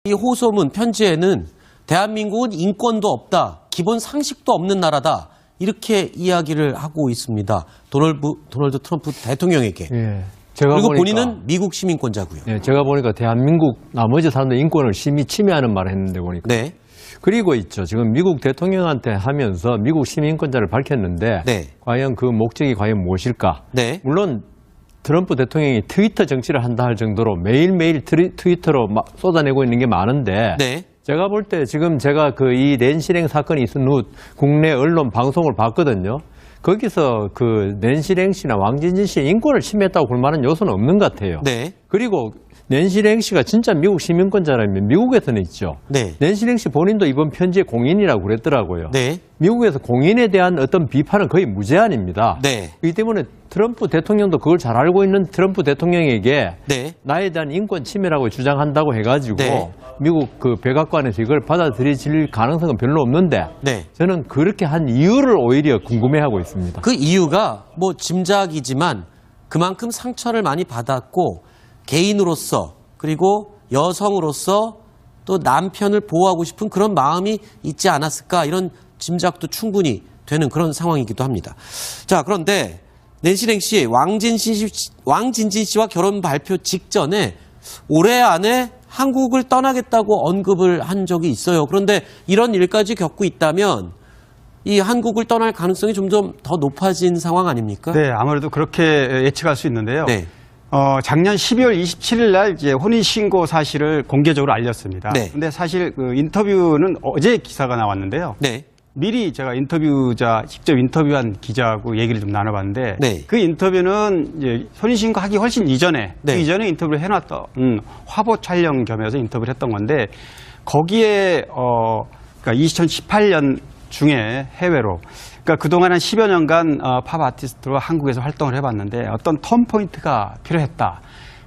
이 호소문 편지에는 대한민국은 인권도 없다, 기본 상식도 없는 나라다, 이렇게 이야기를 하고 있습니다. 도널드 트럼프 대통령에게. 예, 그리고 본인은 미국 시민권자고요. 예, 제가 보니까 대한민국 나머지 사람들 인권을 심히 침해하는 말을 했는데 보니까. 네. 그리고 있죠. 지금 미국 대통령한테 하면서 미국 시민권자를 밝혔는데 네. 과연 그 목적이 과연 무엇일까? 네. 물론 트럼프 대통령이 트위터 정치를 한다 할 정도로 매일매일 트위터로 막 쏟아내고 있는 게 많은데 네. 제가 볼 때 지금 제가 그 이 낸시랭 사건이 있은 후 국내 언론 방송을 봤거든요. 거기서 그 낸시랭 씨나 왕진진 씨의 인권을 침해했다고 볼 만한 요소는 없는 것 같아요. 네. 그리고 낸시랭 씨가 진짜 미국 시민권자라면 미국에서는 있죠. 네. 낸시랭 씨 본인도 이번 편지에 공인이라고 그랬더라고요. 네. 미국에서 공인에 대한 어떤 비판은 거의 무제한입니다. 네. 그렇기 때문에 트럼프 대통령도 그걸 잘 알고 있는 트럼프 대통령에게 네. 나에 대한 인권 침해라고 주장한다고 해가지고 네. 미국 그 백악관에서 이걸 받아들일 가능성은 별로 없는데 네. 저는 그렇게 한 이유를 오히려 궁금해하고 있습니다. 그 이유가 뭐 짐작이지만 그만큼 상처를 많이 받았고 개인으로서 그리고 여성으로서 또 남편을 보호하고 싶은 그런 마음이 있지 않았을까, 이런 짐작도 충분히 되는 그런 상황이기도 합니다. 자, 그런데 낸시랭 씨, 왕진진 씨와 결혼 발표 직전에 올해 안에 한국을 떠나겠다고 언급을 한 적이 있어요. 그런데 이런 일까지 겪고 있다면 이 한국을 떠날 가능성이 점점 더 높아진 상황 아닙니까? 네, 아무래도 그렇게 예측할 수 있는데요. 네. 작년 12월 27일 날 이제 혼인신고 사실을 공개적으로 알렸습니다. 네. 근데 사실 그 인터뷰는 어제 기사가 나왔는데요. 네. 미리 제가 직접 인터뷰한 기자하고 얘기를 좀 나눠봤는데 네. 그 인터뷰는 이제 혼인신고 하기 훨씬 이전에 네. 그 이전에 인터뷰를 해놨던 화보 촬영 겸해서 인터뷰를 했던 건데 거기에 그러니까 2018년 중에 해외로 그러니까 그동안 한 10여 년간 팝 아티스트로 한국에서 활동을 해봤는데 어떤 턴 포인트가 필요했다.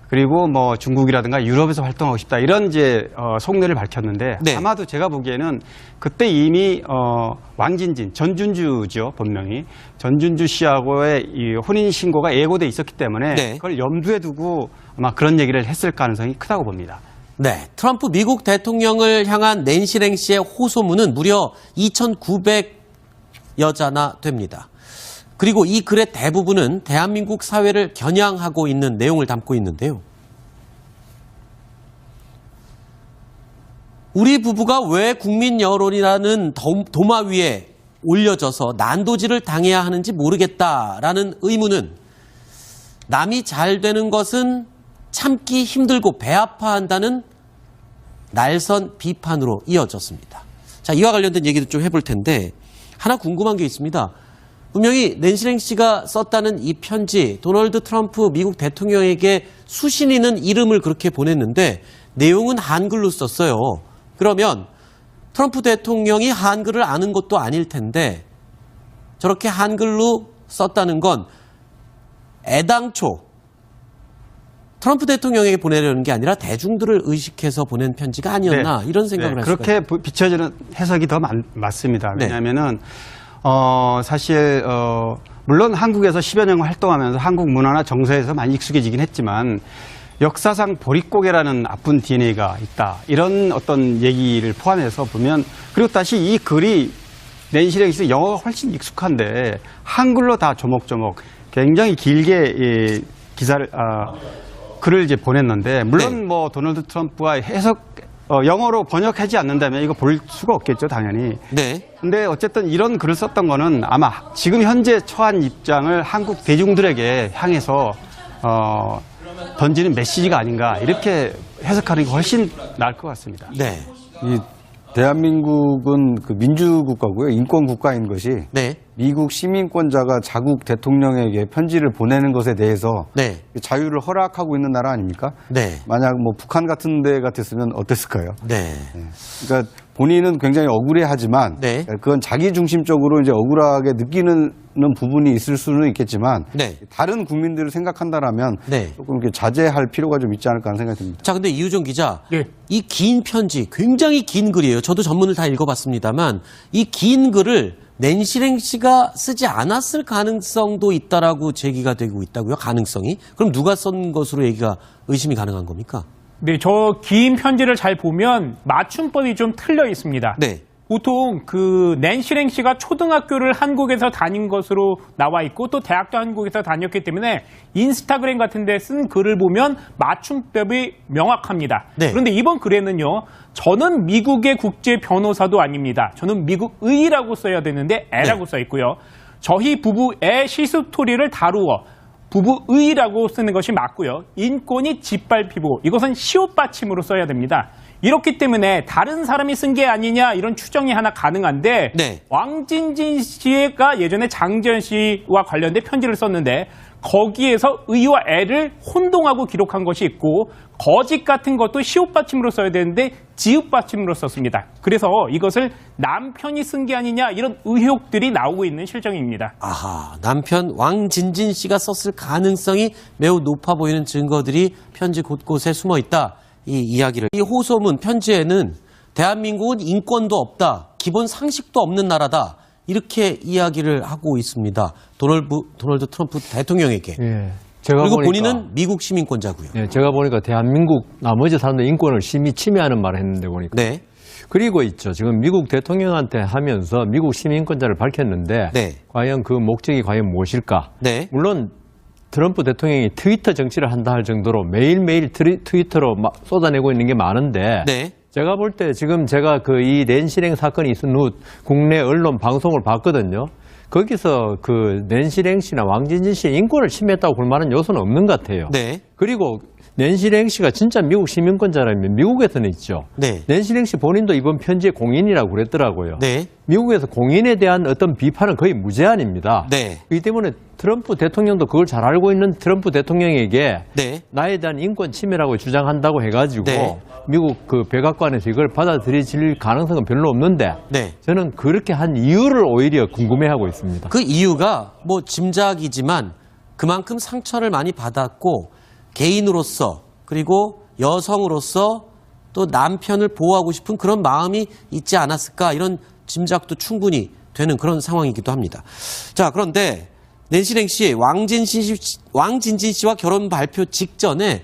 그리고 뭐 중국이라든가 유럽에서 활동하고 싶다. 이런 이제 속내를 밝혔는데 네. 아마도 제가 보기에는 그때 이미 왕진진, 전준주죠, 본명이. 전준주 씨하고의 이 혼인 신고가 예고돼 있었기 때문에 네. 그걸 염두에 두고 아마 그런 얘기를 했을 가능성이 크다고 봅니다. 네, 트럼프 미국 대통령을 향한 낸시랭 씨의 호소문은 무려 2,900여자나 됩니다. 그리고 이 글의 대부분은 대한민국 사회를 겨냥하고 있는 내용을 담고 있는데요. 우리 부부가 왜 국민 여론이라는 도마 위에 올려져서 난도질을 당해야 하는지 모르겠다라는 의문은 남이 잘 되는 것은 참기 힘들고 배 아파한다는 날선 비판으로 이어졌습니다. 자, 이와 관련된 얘기도 좀 해볼 텐데 하나 궁금한 게 있습니다. 분명히 낸시랭 씨가 썼다는 이 편지, 도널드 트럼프 미국 대통령에게 수신이는 이름을 그렇게 보냈는데 내용은 한글로 썼어요. 그러면 트럼프 대통령이 한글을 아는 것도 아닐 텐데 저렇게 한글로 썼다는 건 애당초 트럼프 대통령에게 보내려는 게 아니라 대중들을 의식해서 보낸 편지가 아니었나, 이런 생각을 할 수가 있습니다. 그렇게 비춰지는 해석이 더 맞습니다. 네. 왜냐하면은 사실 물론 한국에서 10여 년 활동하면서 한국 문화나 정서에서 많이 익숙해지긴 했지만 역사상 보릿고개라는 아픈 DNA가 있다. 이런 어떤 얘기를 포함해서 보면, 그리고 다시 이 글이 낸시랭 씨 영어가 훨씬 익숙한데 한글로 다 조목조목 굉장히 길게 글을 이제 보냈는데, 물론 네. 뭐 도널드 트럼프가 영어로 번역하지 않는다면 이거 볼 수가 없겠죠, 당연히. 네. 근데 어쨌든 이런 글을 썼던 거는 아마 지금 현재 처한 입장을 한국 대중들에게 향해서 던지는 메시지가 아닌가, 이렇게 해석하는 게 훨씬 나을 것 같습니다. 네. 이 대한민국은 그 민주국가고요. 인권국가인 것이 네. 미국 시민권자가 자국 대통령에게 편지를 보내는 것에 대해서 네. 자유를 허락하고 있는 나라 아닙니까? 네. 만약 뭐 북한 같은 데 같았으면 어땠을까요? 네. 그러니까 본인은 굉장히 억울해하지만 네. 그건 자기 중심적으로 이제 억울하게 느끼는 부분이 있을 수는 있겠지만 네. 다른 국민들을 생각한다라면 네. 조금 이렇게 자제할 필요가 좀 있지 않을까 하는 생각이 듭니다. 자, 근데 이우정 기자, 네. 이 긴 편지, 굉장히 긴 글이에요. 저도 전문을 다 읽어봤습니다만 이 긴 글을 낸시랭 씨가 쓰지 않았을 가능성도 있다라고 제기가 되고 있다고요? 가능성이? 그럼 누가 쓴 것으로 얘기가 의심이 가능한 겁니까? 네, 저 긴 편지를 잘 보면 맞춤법이 좀 틀려 있습니다. 네. 보통 그 낸시랭 씨가 초등학교를 한국에서 다닌 것으로 나와 있고 또 대학도 한국에서 다녔기 때문에 인스타그램 같은 데 쓴 글을 보면 맞춤법이 명확합니다. 네. 그런데 이번 글에는요. 저는 미국의 국제 변호사도 아닙니다. 저는 미국 의라고 써야 되는데 애라고 써 있고요. 저희 부부의 시스토리를 다루어 부부의라고 쓰는 것이 맞고요. 인권이 짓밟히고 이것은 시옷 받침으로 써야 됩니다. 이렇기 때문에 다른 사람이 쓴 게 아니냐 이런 추정이 하나 가능한데 네. 왕진진 씨가 예전에 장지현 씨와 관련된 편지를 썼는데 거기에서 의와 애를 혼동하고 기록한 것이 있고 거짓 같은 것도 시옷 받침으로 써야 되는데 지읒 받침으로 썼습니다. 그래서 이것을 남편이 쓴 게 아니냐 이런 의혹들이 나오고 있는 실정입니다. 아하, 남편 왕진진 씨가 썼을 가능성이 매우 높아 보이는 증거들이 편지 곳곳에 숨어 있다. 이 이야기를. 이 호소문 편지에는 대한민국은 인권도 없다. 기본 상식도 없는 나라다. 이렇게 이야기를 하고 있습니다. 도널드 트럼프 대통령에게. 예. 제가 그리고 보니까, 본인은 미국 시민권자고요. 예, 제가 보니까 대한민국 나머지 사람들 인권을 심히 침해하는 말을 했는데 보니까. 네. 그리고 있죠. 지금 미국 대통령한테 하면서 미국 시민권자를 밝혔는데 네. 과연 그 목적이 과연 무엇일까? 네. 물론 트럼프 대통령이 트위터 정치를 한다 할 정도로 매일매일 트위터로 막 쏟아내고 있는 게 많은데 네. 제가 볼 때 지금 제가 그 이 낸시랭 사건이 있은 후 국내 언론 방송을 봤거든요. 거기서 그 낸시랭 씨나 왕진진 씨의 인권을 침해했다고 볼 만한 요소는 없는 것 같아요. 네. 그리고 낸시랭 씨가 진짜 미국 시민권자라면 미국에서는 있죠. 네. 낸시랭 씨 본인도 이번 편지의 공인이라고 그랬더라고요. 네. 미국에서 공인에 대한 어떤 비판은 거의 무제한입니다. 네. 그렇기 때문에 트럼프 대통령도 그걸 잘 알고 있는 트럼프 대통령에게 네. 나에 대한 인권 침해라고 주장한다고 해가지고 네. 미국 그 백악관에서 이걸 받아들일 가능성은 별로 없는데 네. 저는 그렇게 한 이유를 오히려 궁금해하고 있습니다. 그 이유가 뭐 짐작이지만 그만큼 상처를 많이 받았고 개인으로서 그리고 여성으로서 또 남편을 보호하고 싶은 그런 마음이 있지 않았을까 이런 짐작도 충분히 되는 그런 상황이기도 합니다. 자, 그런데 낸시랭 씨, 왕진진 씨와 결혼 발표 직전에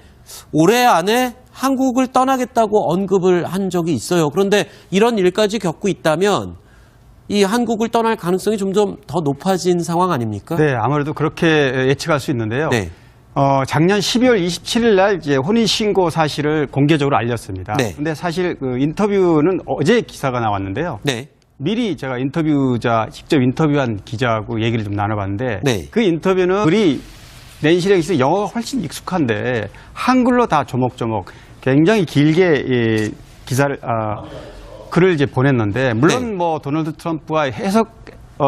올해 안에 한국을 떠나겠다고 언급을 한 적이 있어요. 그런데 이런 일까지 겪고 있다면 이 한국을 떠날 가능성이 점점 더 높아진 상황 아닙니까? 네, 아무래도 그렇게 예측할 수 있는데요. 네. 작년 12월 27일 날 이제 혼인신고 사실을 공개적으로 알렸습니다. 네. 근데 사실 그 인터뷰는 어제 기사가 나왔는데요. 네. 미리 제가 인터뷰자, 직접 인터뷰한 기자하고 얘기를 좀 나눠봤는데 네. 그 인터뷰는 우리 낸시랭 씨 영어가 훨씬 익숙한데 한글로 다 조목조목 굉장히 길게 글을 이제 보냈는데 물론 네. 뭐 도널드 트럼프와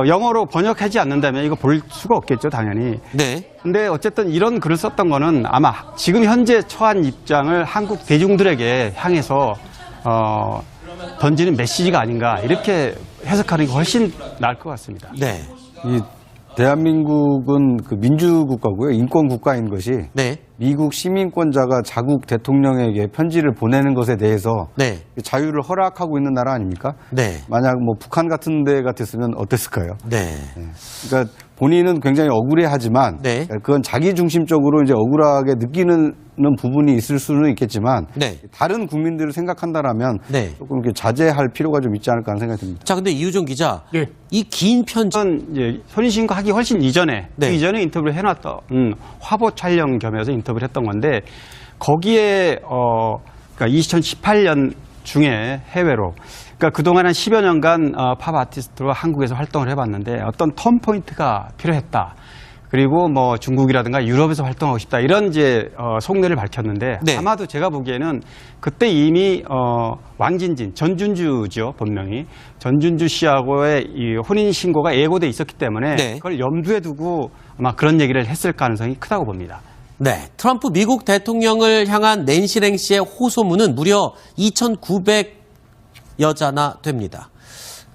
영어로 번역하지 않는다면 이거 볼 수가 없겠죠, 당연히. 네. 근데 어쨌든 이런 글을 썼던 거는 아마 지금 현재 처한 입장을 한국 대중들에게 향해서 던지는 메시지가 아닌가 이렇게 해석하는 게 훨씬 나을 것 같습니다. 네. 이 대한민국은 그 민주국가고요. 인권국가인 것이 네. 미국 시민권자가 자국 대통령에게 편지를 보내는 것에 대해서 네. 자유를 허락하고 있는 나라 아닙니까? 네. 만약 뭐 북한 같은 데 같았으면 어땠을까요? 네. 그러니까 본인은 굉장히 억울해하지만 네. 그건 자기 중심적으로 이제 억울하게 느끼는 부분이 있을 수는 있겠지만 네. 다른 국민들을 생각한다라면 네. 조금 이렇게 자제할 필요가 좀 있지 않을까 하는 생각이 듭니다. 자, 근데 이우정 기자, 네. 이 긴 편지, 저는 이제 혼인신고 하기 훨씬 이전에 네. 그 이전에 인터뷰를 해놨던 화보 촬영 겸해서 인터뷰를 했던 건데 거기에 그러니까 2018년 중에 해외로 그러니까 그동안 한 10여 년간 팝 아티스트로 한국에서 활동을 해봤는데 어떤 턴 포인트가 필요했다. 그리고 뭐 중국이라든가 유럽에서 활동하고 싶다. 이런 이제 속내를 밝혔는데 네. 아마도 제가 보기에는 그때 이미 왕진진, 전준주죠, 본명이. 전준주 씨하고의 이 혼인 신고가 예고돼 있었기 때문에 네. 그걸 염두에 두고 아마 그런 얘기를 했을 가능성이 크다고 봅니다. 네. 트럼프 미국 대통령을 향한 낸시랭 씨의 호소문은 무려 2,900여자나 됩니다.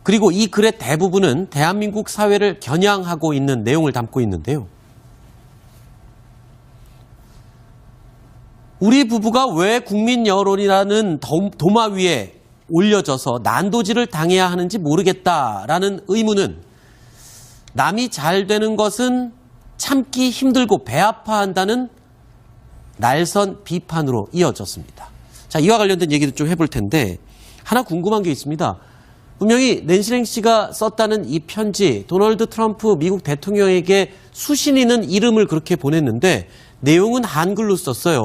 그리고 이 글의 대부분은 대한민국 사회를 겨냥하고 있는 내용을 담고 있는데요. 우리 부부가 왜 국민 여론이라는 도마 위에 올려져서 난도질을 당해야 하는지 모르겠다라는 의문은 남이 잘 되는 것은 참기 힘들고 배 아파한다는 날선 비판으로 이어졌습니다. 자, 이와 관련된 얘기도 좀 해볼 텐데 하나 궁금한 게 있습니다. 분명히 낸시 랭시가 썼다는 이 편지, 도널드 트럼프 미국 대통령에게 수신이는 이름을 그렇게 보냈는데 내용은 한글로 썼어요.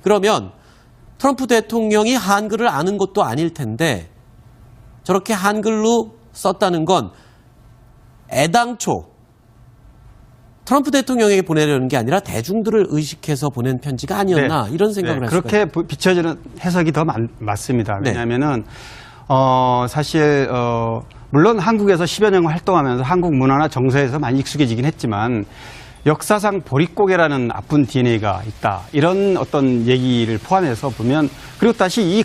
그러면 트럼프 대통령이 한글을 아는 것도 아닐 텐데 저렇게 한글로 썼다는 건 애당초 트럼프 대통령에게 보내려는 게 아니라 대중들을 의식해서 보낸 편지가 아니었나 이런 생각을 할 수가 있어요. 그렇게 비춰지는 해석이 더 맞습니다. 네. 왜냐하면은 사실 물론 한국에서 10여 년 활동하면서 한국 문화나 정서에서 많이 익숙해지긴 했지만 역사상 보릿고개라는 아픈 DNA가 있다. 이런 어떤 얘기를 포함해서 보면 그리고 다시 이